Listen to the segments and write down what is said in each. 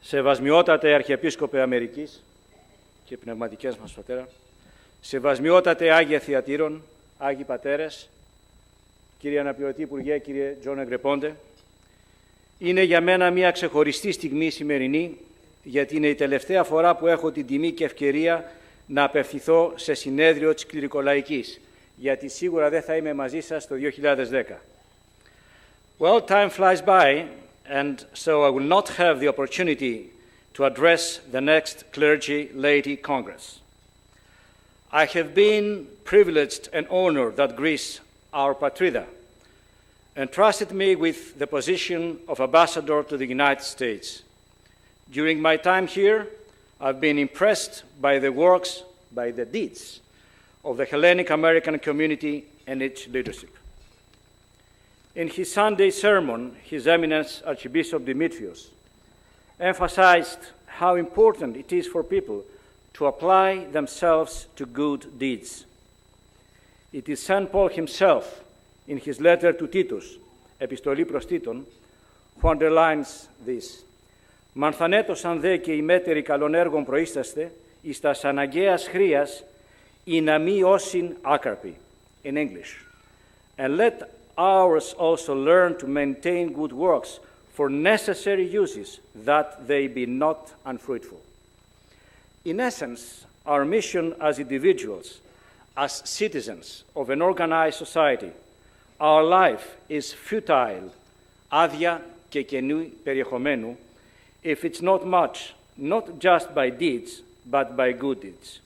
Σεβασμιότατε Αρχιεπίσκοπε Αμερικής και πνευματικές μας πατέρα, σεβασμιότατε Άγια Θειατήρων, Άγιοι Πατέρες, κύριε Αναπληρωτή Υπουργέ, κύριε Τζον Εγκρεπόντε, είναι για μένα μια ξεχωριστή στιγμή σημερινή, γιατί είναι η τελευταία φορά που έχω την τιμή και ευκαιρία να απευθυνθώ σε συνέδριο της Κληρικολαϊκής, γιατί σίγουρα δεν θα είμαι μαζί σας το 2010. Well, time flies by, and so I will not have the opportunity to address the next Clergy Laity Congress. I have been privileged and honored that Greece, our Patrida, entrusted me with the position of ambassador to the United States. During my time here, I've been impressed by the works, by the deeds of the Hellenic American community and its leadership. In his Sunday sermon, His Eminence Archbishop Demetrios emphasized how important it is for people to apply themselves to good deeds. It is St. Paul himself, in his letter to Titus, Επιστολή προς Τίτων, who underlines this. Μανθανέτωσαν δε και οι μέτεροι καλών έργων προείσταστε, εις τας αναγκαίας χρίας, ή να μη όσιν άκαρποι, in English. And let ours also learn to maintain good works for necessary uses, that they be not unfruitful. In essence, our mission as individuals, as citizens of an organized society, our life is futile, άδεια και κενού περιεχομένου, if it's not much, not just by deeds, but by good deeds.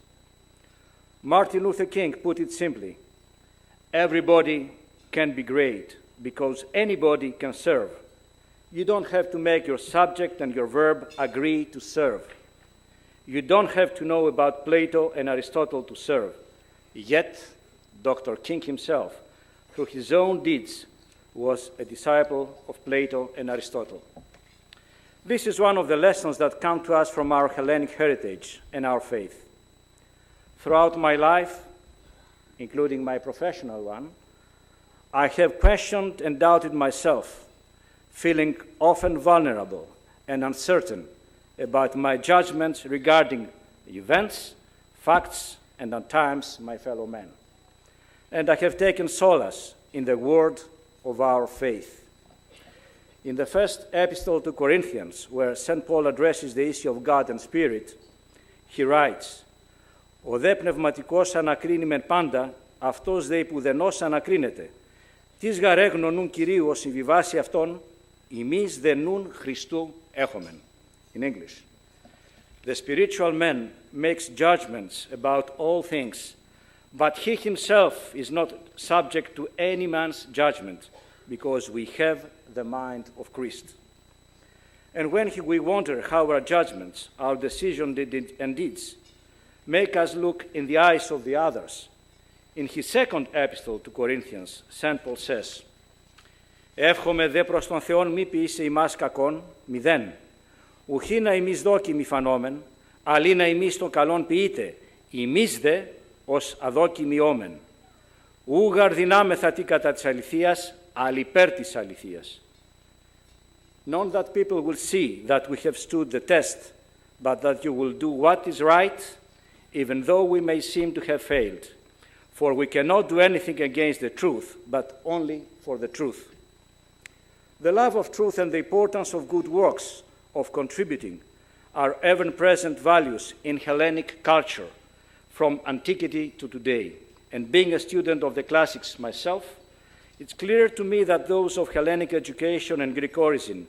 Martin Luther King put it simply, everybody can be great because anybody can serve. You don't have to make your subject and your verb agree to serve. You don't have to know about Plato and Aristotle to serve. Yet, Dr. King himself, through his own deeds, was a disciple of Plato and Aristotle. This is one of the lessons that come to us from our Hellenic heritage and our faith. Throughout my life, including my professional one, I have questioned and doubted myself, feeling often vulnerable and uncertain about my judgments regarding events, facts, and at times my fellow men. And I have taken solace in the word of our faith. In the first epistle to Corinthians, where St. Paul addresses the issue of God and Spirit, he writes, «Ο δε πνευματικός ανακρίνει μεν πάντα, αυτός δε υπουδενός ανακρίνεται. Τις γαρέ γνωνούν Κυρίου ως συμβιβάσει αυτόν, ημείς δε νουν Χριστού έχομεν». In English. The spiritual man makes judgments about all things, but he himself is not subject to any man's judgment, because we have the mind of Christ. And when we wonder how our judgments, our decisions and deeds make us look in the eyes of the others, in his second epistle to Corinthians, St. Paul says, «Εύχομαι δε προς τον Θεόν μη ποιήσε ημάς κακόν, μηδέν, ουχή να ημείς δόκιμοι φανόμεν, αλλή να ημείς των καλών ποιείτε, ημείς δε ως αδόκιμοι όμεν. Ούγαρ δυνάμεθα τι κατά της αληθείας, αλλ' υπέρ της αληθείας». Not that people will see that we have stood the test, but that you will do what is right, even though we may seem to have failed. For we cannot do anything against the truth, but only for the truth. The love of truth and the importance of good works, of contributing, are ever-present values in Hellenic culture from antiquity to today. And being a student of the classics myself, it's clear to me that those of Hellenic education and Greek origin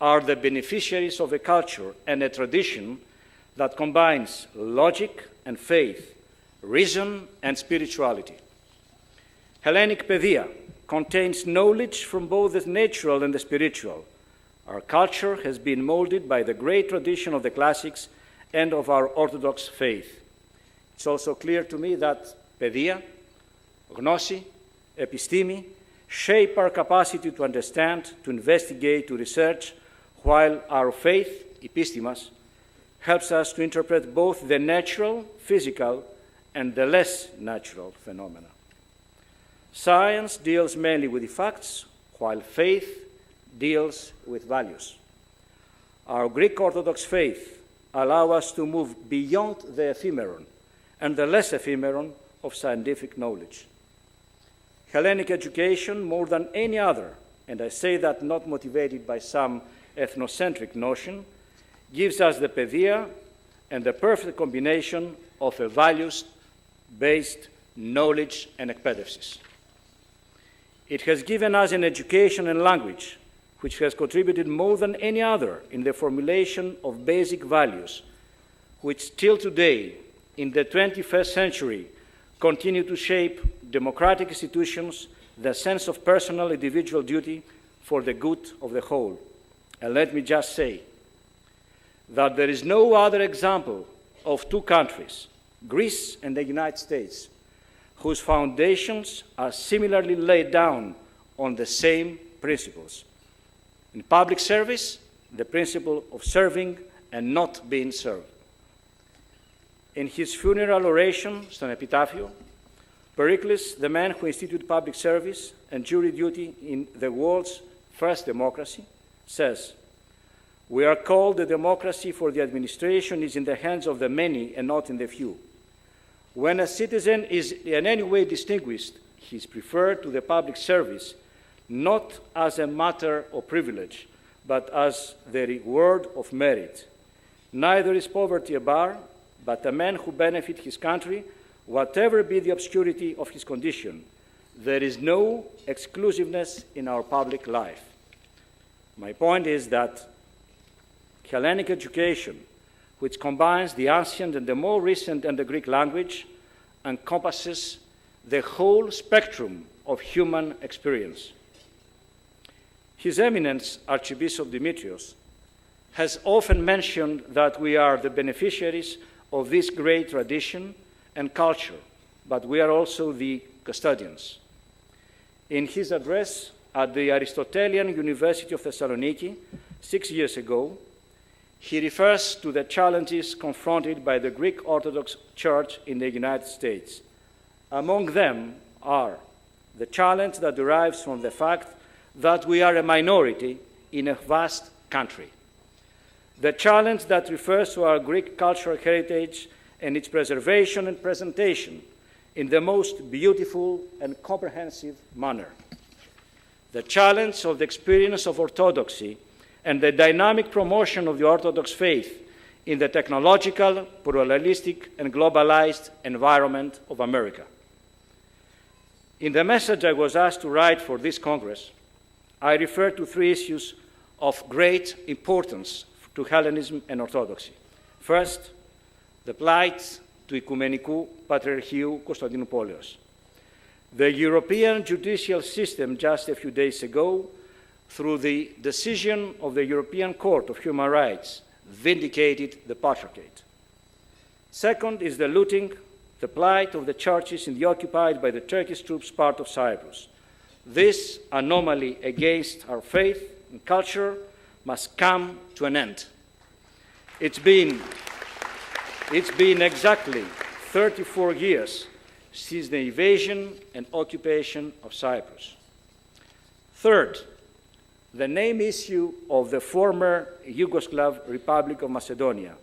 are the beneficiaries of a culture and a tradition that combines logic and faith, reason and spirituality. Hellenic παιδεία contains knowledge from both the natural and the spiritual. Our culture has been molded by the great tradition of the classics and of our Orthodox faith. It's also clear to me that παιδεία, γνώση, επιστήμη shape our capacity to understand, to investigate, to research, while our faith, η πίστη μας, helps us to interpret both the natural, physical, and the less natural phenomena. Science deals mainly with the facts, while faith deals with values. Our Greek Orthodox faith allows us to move beyond the ephemeron and the less ephemeron of scientific knowledge. Hellenic education, more than any other, and I say that not motivated by some ethnocentric notion, gives us the pedia and the perfect combination of a values-based knowledge and εκπαίδευσης. It has given us an education and language which has contributed more than any other in the formulation of basic values, which till today, in the 21st century, continue to shape democratic institutions, the sense of personal individual duty for the good of the whole. And let me just say that there is no other example of two countries, Greece and the United States, whose foundations are similarly laid down on the same principles. In public service, the principle of serving and not being served. In his funeral oration, στον επιτάφιο, Pericles, the man who instituted public service and jury duty in the world's first democracy, says, "We are called a democracy, for the administration is in the hands of the many and not in the few. When a citizen is in any way distinguished, he is preferred to the public service, not as a matter of privilege, but as the reward of merit. Neither is poverty a bar, but a man who benefits his country, whatever be the obscurity of his condition. There is no exclusiveness in our public life." My point is that Hellenic education, which combines the ancient and the more recent and the Greek language, encompasses the whole spectrum of human experience. His Eminence, Archbishop Demetrios, has often mentioned that we are the beneficiaries of this great tradition and culture, but we are also the custodians. In his address at the Aristotelian University of Thessaloniki 6 years ago, he refers to the challenges confronted by the Greek Orthodox Church in the United States. Among them are the challenge that derives from the fact that we are a minority in a vast country, the challenge that refers to our Greek cultural heritage and its preservation and presentation in the most beautiful and comprehensive manner, the challenge of the experience of orthodoxy and the dynamic promotion of the Orthodox faith in the technological, pluralistic, and globalized environment of America. In the message I was asked to write for this Congress, I refer to three issues of great importance to Hellenism and Orthodoxy. First, the plight του Οικουμενικού Πατριαρχείου Κωνσταντινούπολεως. The European judicial system just a few days ago, through the decision of the European Court of Human Rights, vindicated the Patriarchate. Second is the looting, the plight of the churches in the occupied by the Turkish troops part of Cyprus. This anomaly against our faith and culture must come to an end. It's been exactly 34 years since the invasion and occupation of Cyprus. Third, the name issue of the former Yugoslav Republic of Macedonia.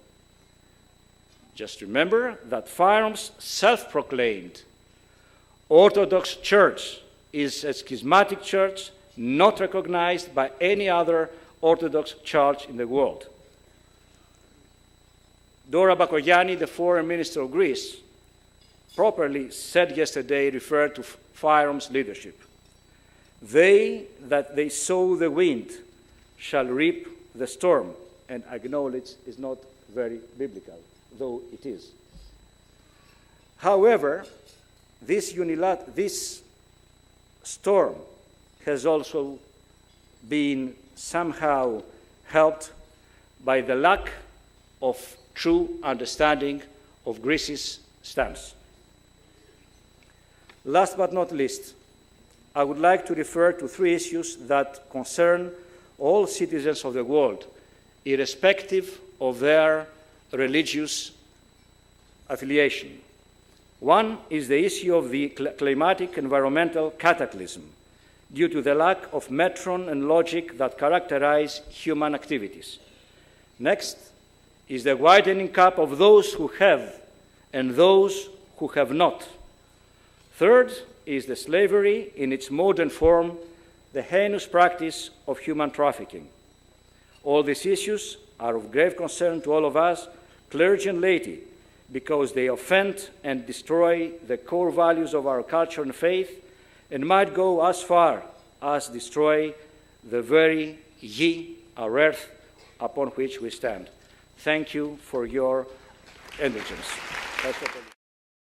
Just remember that Fyром's self-proclaimed Orthodox Church is a schismatic church not recognized by any other Orthodox church in the world. Dora Bakogianni, the foreign minister of Greece, properly said yesterday, referred to Fyром's leadership. They that they sow the wind shall reap the storm, and acknowledge is not very biblical, though it is. However, this storm has also been somehow helped by the lack of true understanding of Greece's stance. Last but not least, I would like to refer to three issues that concern all citizens of the world, irrespective of their religious affiliation. One is the issue of the climatic environmental cataclysm due to the lack of metron and logic that characterize human activities. Next is the widening gap of those who have and those who have not. Third is the slavery in its modern form, the heinous practice of human trafficking. All these issues are of grave concern to all of us, clergy and laity, because they offend and destroy the core values of our culture and faith, and might go as far as destroy the very ye, our earth, upon which we stand. Thank you for your indulgence.